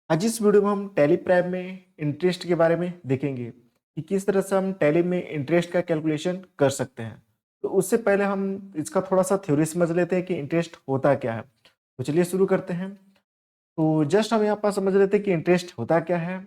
आज इस वीडियो में हम टैली प्राइम में इंटरेस्ट के बारे में देखेंगे कि किस तरह से हम टैली में इंटरेस्ट का कैलकुलेशन कर सकते हैं। तो उससे पहले हम इसका थोड़ा सा थ्योरी समझ लेते हैं कि इंटरेस्ट होता क्या है। तो चलिए शुरू करते हैं। तो जस्ट हम यहाँ पर समझ लेते हैं कि इंटरेस्ट होता क्या है।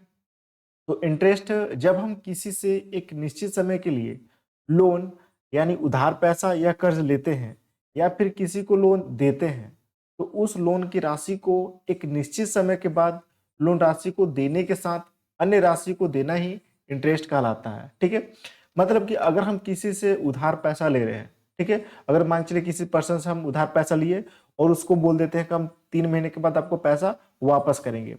तो इंटरेस्ट जब हम किसी से एक निश्चित समय के लिए लोन यानी उधार पैसा या कर्ज लेते हैं या फिर किसी को लोन देते हैं, तो उस लोन की राशि को एक निश्चित समय के बाद लोन राशि को देने के साथ अन्य राशि को देना ही इंटरेस्ट कहलाता है। ठीक है, मतलब कि अगर हम किसी से उधार पैसा ले रहे हैं, ठीक है, अगर मान चलिए किसी पर्सन से हम उधार पैसा लिए और उसको बोल देते हैं कि हम 3 महीने के बाद आपको पैसा वापस करेंगे,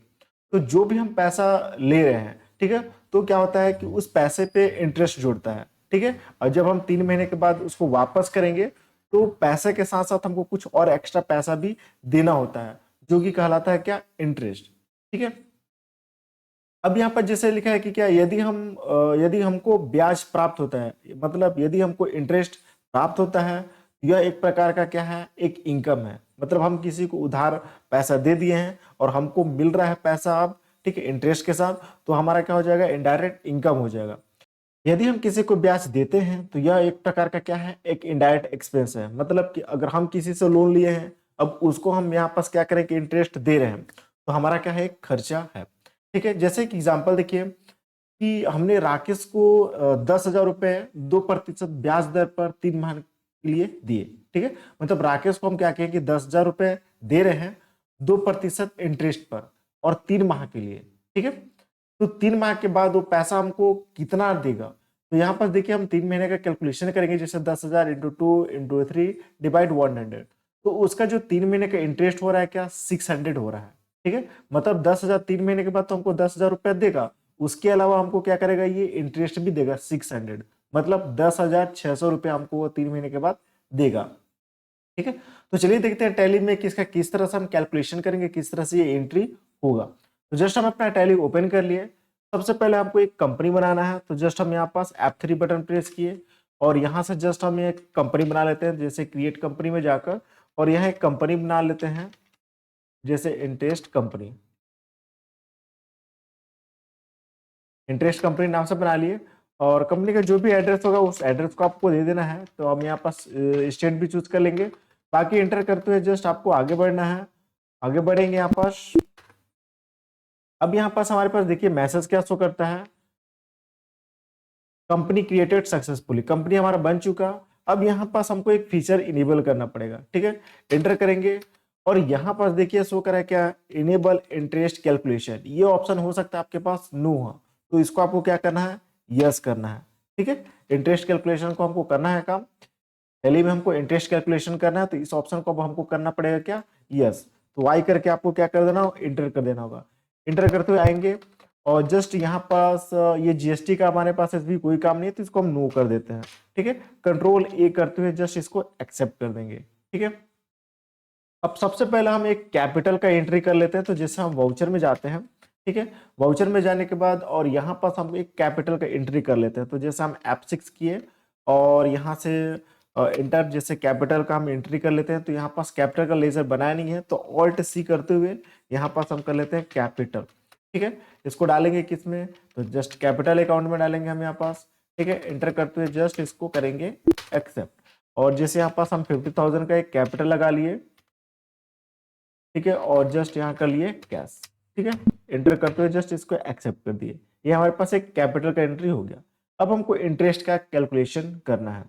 तो जो भी हम पैसा ले रहे हैं, ठीक है, तो क्या होता है कि उस पैसे पे इंटरेस्ट जुड़ता है। ठीक है, और जब हम 3 महीने के बाद उसको वापस करेंगे तो पैसे के साथ साथ हमको कुछ और एक्स्ट्रा पैसा भी देना होता है, जो कि कहलाता है क्या, इंटरेस्ट। ठीक है, अब यहाँ पर जैसे लिखा है कि क्या, यदि हमको ब्याज प्राप्त होता है, मतलब यदि हमको इंटरेस्ट प्राप्त होता है, यह एक प्रकार का क्या है, एक इनकम है। मतलब हम किसी को उधार पैसा दे दिए हैं और हमको मिल रहा है पैसा अब, ठीक है, इंटरेस्ट के साथ, तो हमारा क्या हो जाएगा, इनडायरेक्ट इनकम हो जाएगा। यदि हम किसी को ब्याज देते हैं तो यह एक प्रकार का क्या है, एक इनडायरेक्ट एक्सपेंस है। मतलब कि अगर हम किसी से लोन लिए हैं, अब उसको हम यहाँ पास क्या करें कि इंटरेस्ट दे रहे हैं, तो हमारा क्या है, एक खर्चा है। ठीक है, जैसे कि एग्जाम्पल देखिए कि हमने राकेश को 10,000 रुपए 2% ब्याज दर पर 3 माह के लिए दिए। ठीक है, मतलब राकेश को हम क्या कहें कि 10,000 रुपए दे रहे हैं 2% इंटरेस्ट पर और 3 माह के लिए। ठीक है, तो 3 माह के बाद वो पैसा हमको कितना देगा, तो यहाँ पर देखिए हम 3 महीने का कैलकुलेशन करेंगे, जैसे 10,000 इंटू 2 इंटू 3 डिवाइड 100, तो उसका जो 3 महीने का इंटरेस्ट हो रहा है क्या, 600 हो रहा है। ठीक है, मतलब 10,000 3 महीने के बाद तो हमको 10,000 रुपया देगा, उसके अलावा हमको क्या करेगा, ये इंटरेस्ट भी देगा 600, मतलब 10,600 रुपया हमको वो 3 महीने के बाद देगा। ठीक है, तो चलिए देखते हैं टैली में किसका किस तरह से हम कैलकुलेशन करेंगे, किस तरह से ये एंट्री होगा। तो जस्ट हम अपना टैली ओपन कर लिए। सबसे पहले हमको एक कंपनी बनाना है, तो जस्ट हम यहाँ पास F3 बटन प्रेस किए और यहाँ से जस्ट हम एक कंपनी बना लेते हैं, जैसे क्रिएट कंपनी में जाकर, और यहाँ एक कंपनी बना लेते हैं, जैसे इंटरेस्ट कंपनी। इंटरेस्ट कंपनी नाम से बना लिए और कंपनी का जो भी एड्रेस होगा उस एड्रेस को आपको दे देना है। तो हम यहाँ पास स्टेट भी चूज कर लेंगे। बाकी एंटर करते हुए जस्ट आपको आगे बढ़ना है, आगे बढ़ेंगे यहाँ पास। अब यहाँ पास हमारे पास देखिए मैसेज क्या शो करता है, कंपनी क्रिएटेड सक्सेसफुली, कंपनी हमारा बन चुका। अब यहाँ पास हमको एक फीचर इनेबल करना पड़ेगा। ठीक है, एंटर करेंगे और यहाँ पास देखिए शो करा है क्या, इनेबल इंटरेस्ट कैलकुलेशन, ये ऑप्शन हो सकता है आपके पास नो है, तो इसको आपको क्या करना है, यस करना है। ठीक है, इंटरेस्ट कैलकुलेशन को हमको करना है काम, पहले में हमको इंटरेस्ट कैलकुलेशन करना है, तो इस ऑप्शन को अब हमको करना पड़ेगा क्या, यस। तो आई करके आपको क्या कर देना, इंटर कर देना होगा। इंटर करते हुए आएंगे और जस्ट यहाँ पास ये जीएसटी का हमारे पास भी कोई काम नहीं है, तो इसको हम नो कर देते हैं। ठीक है, कंट्रोल ए करते हुए जस्ट इसको एक्सेप्ट कर देंगे। ठीक है, अब सबसे पहले हम एक कैपिटल का एंट्री कर लेते हैं, तो जैसे हम वाउचर में जाते हैं, ठीक है, वाउचर में जाने के बाद और यहाँ पास हम एक कैपिटल का एंट्री कर लेते हैं, तो जैसे हम F6 किए और यहाँ से इंटर जैसे कैपिटल का हम एंट्री कर लेते हैं, तो यहाँ पास कैपिटल का लेजर बनाया नहीं है, तो ऑल्ट सी करते हुए यहाँ पास हम कर लेते हैं कैपिटल। ठीक है, इसको डालेंगे किस में, तो जस्ट कैपिटल अकाउंट में डालेंगे हम यहाँ पास। ठीक है, एंटर करते हुए जस्ट इसको करेंगे एक्सेप्ट, और जैसे यहाँ पास हम 50,000 का एक कैपिटल लगा लिए। ठीक है, और जस्ट यहाँ कर लिए कैश। ठीक है, एंटर करते हुए जस्ट इसको एक्सेप्ट कर दिए, ये हमारे पास एक कैपिटल का एंट्री हो गया। अब हमको इंटरेस्ट का कैलकुलेशन करना है,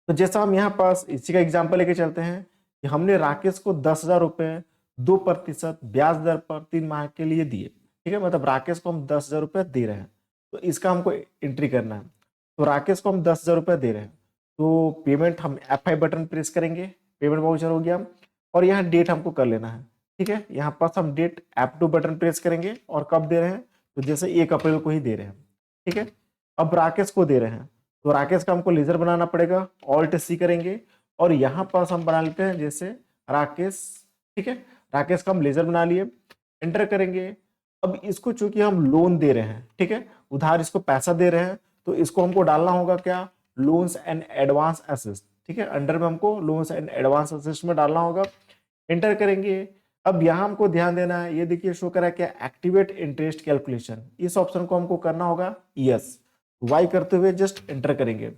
तो जैसा हम यहाँ पास इसी का एग्जांपल लेके चलते हैं कि हमने राकेश को 10,000 रुपए 2% ब्याज दर पर 3 माह के लिए दिए। ठीक है, मतलब राकेश को हम 10,000 रुपए दे रहे हैं, तो इसका हमको एंट्री करना है। तो राकेश को हम 10,000 रुपए दे रहे हैं, तो पेमेंट हम F5 बटन प्रेस करेंगे, पेमेंट वाउचर हो गया, और यहाँ डेट हमको कर लेना है। ठीक है, यहाँ पास हम डेट F2 बटन प्रेस करेंगे और कब दे रहे हैं, तो जैसे 1 अप्रैल को ही दे रहे हैं। ठीक है, अब राकेश को दे रहे हैं, तो राकेश का हमको लेजर बनाना पड़ेगा, ऑल्ट सी करेंगे और यहाँ पास हम बना लेते हैं जैसे राकेश। ठीक है, राकेश का हम लेजर बना लिए, एंटर करेंगे। अब इसको चूंकि हम लोन दे रहे हैं, ठीक है, उधार इसको पैसा दे रहे हैं, तो इसको हमको डालना होगा क्या, लोन्स एंड एडवांस असिस्ट। ठीक है, अंडर में हमको लोन्स एंड एडवांस असिस्ट में डालना होगा, एंटर करेंगे। अब यहाँ हमको ध्यान देना है, ये देखिए शो करा क्या, एक्टिवेट इंटरेस्ट कैलकुलेशन, इस ऑप्शन को हमको करना होगा यस। वाई करते हुए जस्ट एंटर करेंगे।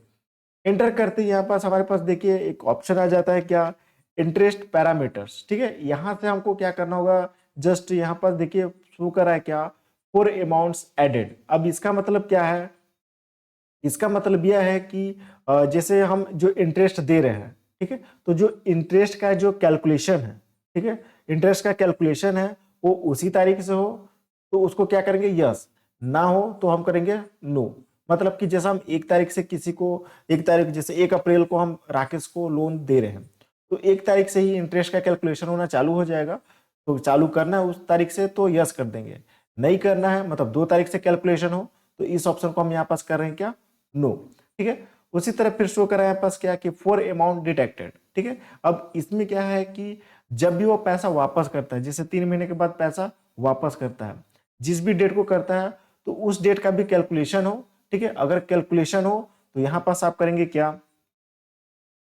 एंटर करते ही यहाँ पास हमारे पास देखिए एक ऑप्शन आ जाता है क्या, इंटरेस्ट पैरामीटर्स। ठीक है, यहाँ से हमको क्या करना होगा, जस्ट यहाँ पास देखिए शो करा है क्या, फॉर अमाउंट्स एडेड। अब इसका मतलब क्या है, इसका मतलब यह है कि जैसे हम जो इंटरेस्ट दे रहे हैं, ठीक है, तो जो इंटरेस्ट का जो कैलकुलेशन है, ठीक है, इंटरेस्ट का कैलकुलेशन है वो उसी तारीख से हो तो उसको क्या करेंगे यस, ना हो तो हम करेंगे नो। मतलब कि जैसा हम एक तारीख से किसी को, एक तारीख जैसे 1 अप्रैल को हम राकेश को लोन दे रहे हैं, तो 1 तारीख से ही इंटरेस्ट का कैलकुलेशन होना चालू हो जाएगा। तो चालू करना है उस तारीख से तो यस कर देंगे, नहीं करना है मतलब 2 तारीख से कैलकुलेशन हो तो इस ऑप्शन को हम यहाँ पास कर रहे हैं क्या, नो। ठीक है, उसी तरह फिर शो करा है पास क्या कि फॉर अमाउंट डिटेक्टेड। ठीक है, अब इसमें क्या है कि जब भी वो पैसा वापस करता है, जैसे 3 महीने के बाद पैसा वापस करता है, जिस भी डेट को करता है तो उस डेट का भी कैलकुलेशन हो। ठीक है, अगर कैलकुलेशन हो तो यहाँ पास आप करेंगे क्या,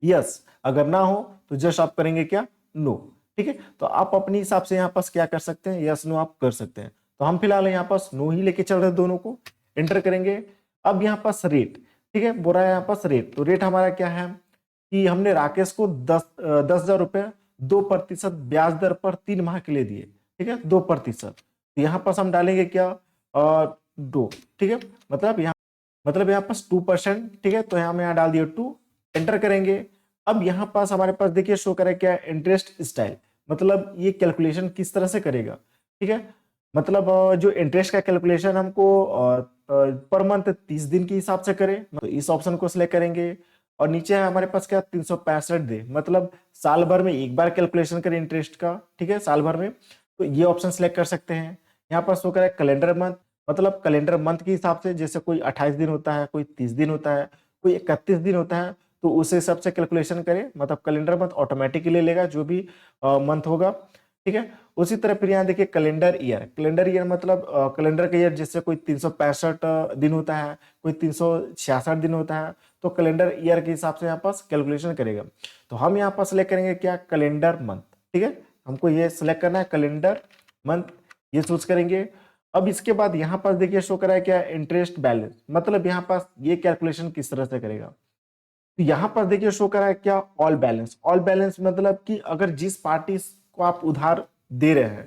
यस, अगर ना हो तो जस्ट आप करेंगे क्या, नो। ठीक है, तो आप अपने हिसाब से यहाँ पास क्या कर सकते हैं, यस नो आप कर सकते हैं। तो हम फिलहाल यहाँ पास नो ही लेके चल रहे हैं, दोनों को एंटर करेंगे। अब यहाँ पास रेट, ठीक है, बोल रहा है यहाँ पास रेट, तो रेट हमारा क्या है कि हमने राकेश को 10,000 रुपए 2% ब्याज दर पर 3 माह के लिए दिए। ठीक है, 2%, तो यहाँ पास हम डालेंगे क्या, 2। ठीक है, मतलब यहाँ पास 2%। ठीक है, तो यहाँ मैं यहाँ डाल दिया 2, एंटर करेंगे। अब यहाँ पास हमारे पास देखिए शो करें क्या, इंटरेस्ट स्टाइल, मतलब ये कैलकुलेशन किस तरह से करेगा। ठीक है, मतलब जो इंटरेस्ट का कैलकुलेशन हमको पर मंथ 30 दिन के हिसाब से करे, तो इस ऑप्शन को सिलेक्ट करेंगे। और नीचे है हमारे पास क्या, 365 डे, मतलब साल भर में एक बार कैलकुलेशन करें इंटरेस्ट का। ठीक है, साल भर में, तो ये ऑप्शन सिलेक्ट कर सकते हैं। यहाँ पर शो करें कैलेंडर मंथ, मतलब कैलेंडर मंथ के हिसाब से, जैसे कोई 28 दिन होता है, कोई 30 दिन होता है, कोई 31 दिन होता है, तो उस हिसाब से कैलकुलेशन करें, मतलब कैलेंडर मंथ ऑटोमेटिकली लेगा जो भी मंथ होगा। ठीक है, उसी तरह फिर यहाँ देखिए कैलेंडर ईयर, कैलेंडर ईयर मतलब कैलेंडर का ईयर, जैसे कोई 365 दिन होता है, कोई 366 दिन होता है, तो कैलेंडर ईयर के हिसाब से यहाँ पास कैलकुलेशन करेगा। तो हम यहाँ पर सिलेक्ट करेंगे क्या, कैलेंडर मंथ। ठीक है, हमको ये सिलेक्ट करना है कैलेंडर मंथ, ये चूज करेंगे। अब इसके बाद यहाँ पास देखिए शो करा है क्या, इंटरेस्ट बैलेंस, मतलब यहाँ पास ये कैलकुलेशन किस तरह से करेगा। तो यहाँ पर देखिए शो करा है क्या, ऑल बैलेंस। ऑल बैलेंस मतलब कि अगर जिस पार्टी को आप उधार दे रहे हैं,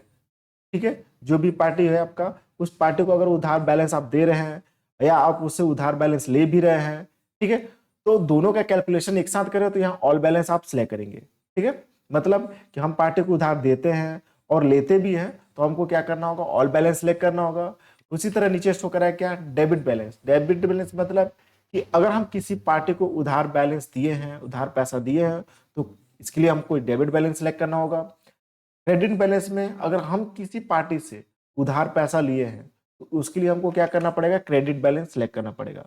ठीक है, जो भी पार्टी है आपका, उस पार्टी को अगर उधार बैलेंस आप दे रहे हैं या आप उससे उधार बैलेंस ले भी रहे हैं, ठीक है, तो दोनों का कैलकुलेशन एक साथ करें तो यहाँ ऑल बैलेंस आप सिलेक्ट करेंगे। ठीक है, मतलब कि हम पार्टी को उधार देते हैं और लेते भी हैं, तो हमको क्या करना होगा, ऑल बैलेंस सिलेक्ट करना होगा। उसी तरह नीचे शो करा है क्या, डेबिट बैलेंस। डेबिट बैलेंस मतलब कि अगर हम किसी पार्टी को उधार बैलेंस दिए हैं, उधार पैसा दिए हैं, तो इसके लिए हमको डेबिट बैलेंस सिलेक्ट करना होगा। क्रेडिट बैलेंस में अगर हम किसी पार्टी से उधार पैसा लिए हैं तो उसके लिए हमको क्या करना पड़ेगा, क्रेडिट बैलेंस सिलेक्ट करना पड़ेगा।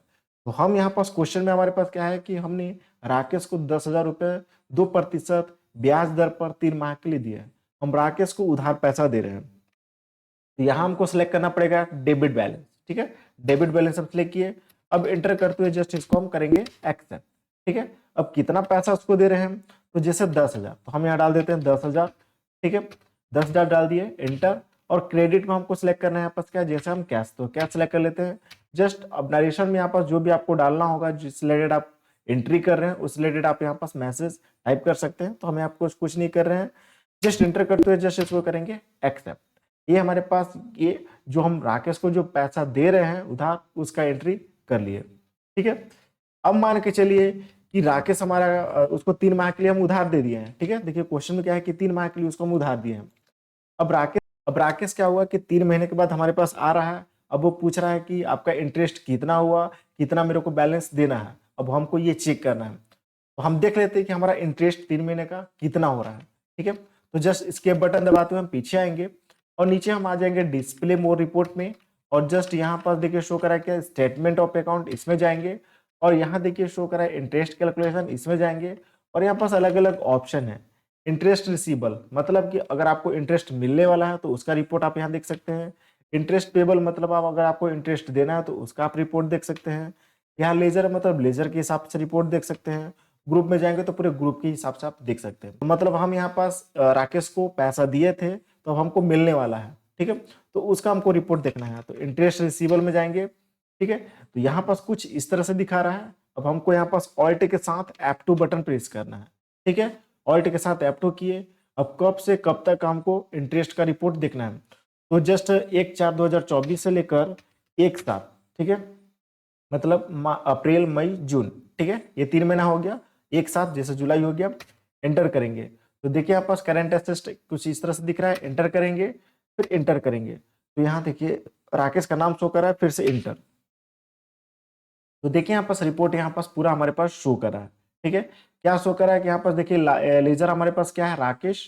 तो हम यहाँ पास क्वेश्चन में हमारे पास क्या है कि हमने राकेश को 10,000 रुपए 2% ब्याज दर पर 3 माह के लिए दिया है, हम राकेश को उधार पैसा दे रहे हैं, तो यहाँ हमको सिलेक्ट करना पड़ेगा डेबिट बैलेंस। ठीक है, डेबिट बैलेंस हम सिलेक्ट किए। अब एंटर करते हुए जस्ट इसको हम करेंगे एक्सेप्ट। ठीक है, अब कितना पैसा उसको दे रहे हैं, तो जैसे 10,000, तो हम यहाँ डाल देते हैं 10,000। ठीक है, 10,000 डाल दिए, एंटर। और क्रेडिट में हमको सिलेक्ट करना है यहाँ पास क्या, जैसे हम कैश, तो कैश सिलेक्ट कर लेते हैं। जस्ट अब नरेशन में यहाँ पास जो भी आपको डालना होगा, जिस रिलेटेड आप एंट्री कर रहे हैं उस रिलेटेड आप यहाँ पास मैसेज टाइप कर सकते हैं। तो हमें आपको कुछ नहीं कर रहे हैं, जस्ट एंटर करते हुए जस्ट इसको करेंगे एक्सेप्ट। ये हमारे पास ये जो हम राकेश को जो पैसा दे रहे हैं उधार, उसका एंट्री कर लिए। ठीक है, अब मान के चलिए कि राकेश हमारा उसको 3 माह के लिए हम उधार दे दिए हैं। ठीक है, देखिए क्वेश्चन में क्या है कि 3 माह के लिए उसको हम उधार दिए हैं। अब राकेश क्या हुआ कि 3 महीने के बाद हमारे पास आ रहा है, अब वो पूछ रहा है कि आपका इंटरेस्ट कितना हुआ, कितना मेरे को बैलेंस देना है। अब हमको ये चेक करना है, तो हम देख लेते हैं कि हमारा इंटरेस्ट 3 महीने का कितना हो रहा है। ठीक है, तो जस्ट स्केप बटन दबाते हुए हम पीछे आएंगे और नीचे हम आ जाएंगे डिस्प्ले मोर रिपोर्ट में, और जस्ट यहाँ पर देखिए शो करा क्या, स्टेटमेंट ऑफ अकाउंट, इसमें जाएंगे। और यहाँ देखिए शो करा इंटरेस्ट कैलकुलेशन, इसमें जाएंगे। और यहाँ पास अलग अलग ऑप्शन है। इंटरेस्ट रिसीबल मतलब कि अगर आपको इंटरेस्ट मिलने वाला है तो उसका रिपोर्ट आप यहाँ देख सकते हैं। इंटरेस्ट पेबल मतलब आप अगर आपको इंटरेस्ट देना है तो उसका आप रिपोर्ट देख सकते हैं। यहाँ लेजर मतलब लेजर के हिसाब से रिपोर्ट देख सकते हैं। ग्रुप में जाएंगे तो पूरे ग्रुप के हिसाब से आप देख सकते हैं। तो मतलब हम यहाँ पास राकेश को पैसा दिए थे तो अब हमको मिलने वाला है, ठीक है। तो उसका हमको रिपोर्ट देखना है, तो इंटरेस्ट रिसीवेबल में जाएंगे, ठीक है। तो यहाँ पास कुछ इस तरह से दिखा रहा है। अब हमको यहाँ पास ऑल्ट के साथ F2 बटन प्रेस करना है, ठीक है। ऑल्ट के साथ F2 किए। अब कब से कब तक हमको इंटरेस्ट का रिपोर्ट देखना है, तो जस्ट 1/4/2024 से लेकर 1/7, ठीक है, मतलब अप्रैल मई जून, ठीक है, ये 3 महीना हो गया। 1/7 जैसे जुलाई हो गया, एंटर करेंगे। तो देखिए यहाँ पास करंट एसेट्स कुछ इस तरह से दिख रहा है, एंटर करेंगे, फिर एंटर करेंगे। तो यहाँ देखिए राकेश का नाम शो कर रहा है, फिर से एंटर। तो देखिए यहाँ पास रिपोर्ट यहाँ पास पूरा हमारे पास शो कर रहा है, ठीक है। क्या शो कर रहा है कि यहाँ पास देखिए लेजर हमारे पास क्या है, राकेश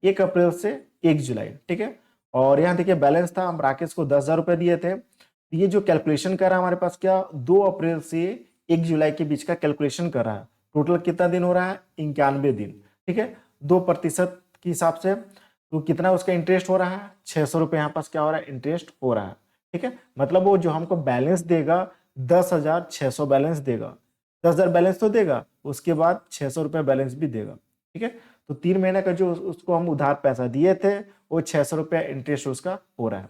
1 अप्रैल से 1 जुलाई, ठीक है। और यहाँ देखिए बैलेंस था, हम राकेश को 10,000 रुपए दिए थे। ये जो कैलकुलेशन कर रहा है हमारे पास क्या 2 अप्रैल से 1 जुलाई के बीच का कैलकुलेशन कर रहा है। टोटल कितना दिन हो रहा है, 91 दिन, ठीक है। 2% के हिसाब से तो कितना उसका इंटरेस्ट हो रहा है, 600 रुपये यहाँ पास क्या हो रहा है, इंटरेस्ट हो रहा है, ठीक है। मतलब वो जो हमको बैलेंस देगा 10,600 बैलेंस देगा, 10,000 बैलेंस तो देगा, उसके बाद 600 रुपये बैलेंस भी देगा, ठीक है। तो 3 महीने का जो उसको हम उधार पैसा दिए थे वो 600 रुपया इंटरेस्ट उसका हो रहा है,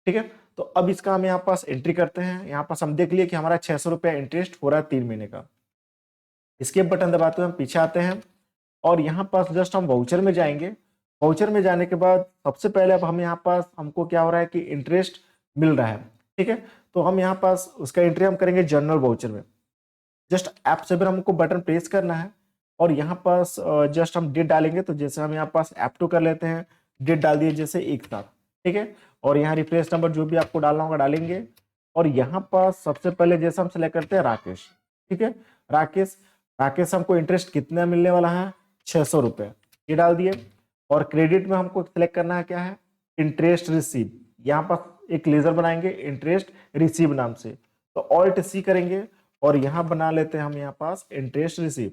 ठीक है। तो अब इसका हम यहाँ पास एंट्री करते हैं। यहाँ पास हम देख लिए कि हमारा 600 रुपया इंटरेस्ट हो रहा है 3 महीने का। स्केप बटन दबाते हुए हम पीछे आते हैं और यहाँ पास जस्ट हम वाउचर में जाएंगे। वाउचर में जाने के बाद सबसे पहले अब हम यहाँ पास हमको क्या हो रहा है कि इंटरेस्ट मिल रहा है, ठीक है। तो हम यहाँ पास उसका एंट्री हम करेंगे जनरल वाउचर में। जस्ट ऐप से फिर हमको बटन प्रेस करना है और यहाँ पास जस्ट हम डेट डालेंगे। तो जैसे हम यहाँ पास F2 कर लेते हैं, डेट डाल दिए जैसे 1/7, ठीक है। और यहाँ रिफ्रेश नंबर जो भी आपको डालना होगा डालेंगे। और यहाँ पास सबसे पहले जैसे हम सेलेक्ट करते हैं राकेश, ठीक है। राकेश राकेश हमको इंटरेस्ट कितना मिलने वाला है, 600 रुपये, ये डाल दिए। और क्रेडिट में हमको सिलेक्ट करना है क्या है, इंटरेस्ट रिसीव। यहाँ पास एक लेजर बनाएंगे इंटरेस्ट रिसीव नाम से, तो ऑल्ट सी करेंगे और यहां बना लेते हैं हम यहाँ पास इंटरेस्ट रिसीव,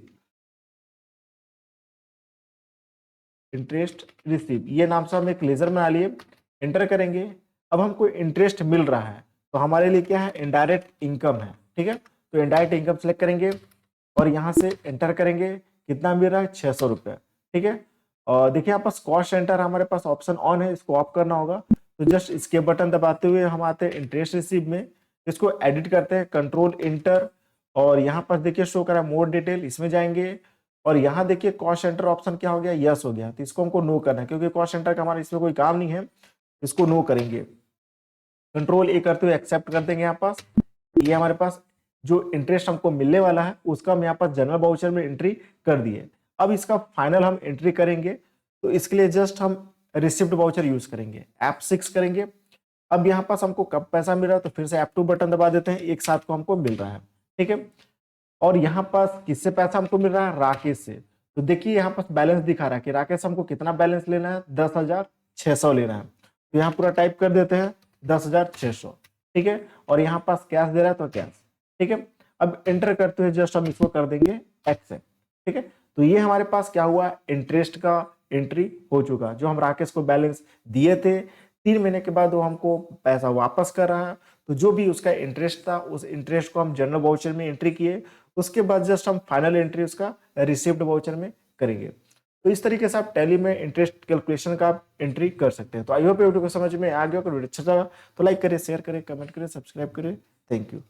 इंटरेस्ट रिसीव ये नाम से हम एक लेजर बना लिए, एंटर करेंगे। अब हमको इंटरेस्ट मिल रहा है तो हमारे लिए क्या है, इनडायरेक्ट इनकम है, ठीक है। तो इनडायरेक्ट इनकम सेलेक्ट करेंगे और यहाँ से एंटर करेंगे, कितना मिल रहा है, 600 रुपये, ठीक है। और देखिए यहाँ पास कॉस्ट सेंटर हमारे पास ऑप्शन ऑन है, इसको ऑफ करना होगा। तो जस्ट इसके बटन दबाते हुए हम आते हैं इंटरेस्ट रिसीव में, इसको एडिट करते हैं, कंट्रोल इंटर। और यहाँ पर देखिए शो करा मोर डिटेल, इसमें जाएंगे और यहाँ देखिए कॉस्ट सेंटर ऑप्शन क्या हो गया, यस हो गया। तो इसको हमको नो करना है क्योंकि कॉस्ट सेंटर का हमारा इसमें कोई काम नहीं है, इसको नो करेंगे। कंट्रोल ए करते हुए एक्सेप्ट कर देंगे। यहाँ पास ये हमारे पास जो इंटरेस्ट हमको मिलने वाला है उसका हम यहाँ पास जनरल वाउचर में एंट्री कर दिए। अब इसका फाइनल हम एंट्री करेंगे, तो इसके लिए जस्ट हम रिसिप्ट वाउचर यूज करेंगे, F6 करेंगे। अब यहाँ पास हमको कब पैसा मिल रहा है तो फिर से F2 बटन दबा देते हैं, 1/7 को हमको मिल रहा है, ठीक है। और यहाँ पास किससे पैसा हमको मिल रहा है, राकेश से। तो देखिए यहाँ पास बैलेंस दिखा रहा है कि राकेश हमको कितना बैलेंस लेना है, 10,600 लेना है। तो यहाँ पूरा टाइप कर देते हैं 10,600, ठीक है। और यहाँ पास कैश दे रहा है तो कैश, ठीक है। अब एंटर करते हुए जस्ट हम इसको कर देंगे एक्सेप्ट, ठीक है। तो ये हमारे पास क्या हुआ, इंटरेस्ट का एंट्री हो चुका। जो हम राकेश को बैलेंस दिए थे 3 महीने के बाद वो हमको पैसा वापस कर रहा है। तो जो भी उसका इंटरेस्ट था उस इंटरेस्ट को हम जनरल वाउचर में एंट्री किए, उसके बाद जस्ट हम फाइनल एंट्री उसका रिसिप्ट वाउचर में करेंगे। तो इस तरीके से आप टैली में इंटरेस्ट कैलकुलेशन का आप एंट्री कर सकते हैं। तो आई होप वीडियो को समझ में आ गया। अगर वीडियो अच्छा लगा तो लाइक करें, शेयर करें, कमेंट करें, सब्सक्राइब करें। Thank you.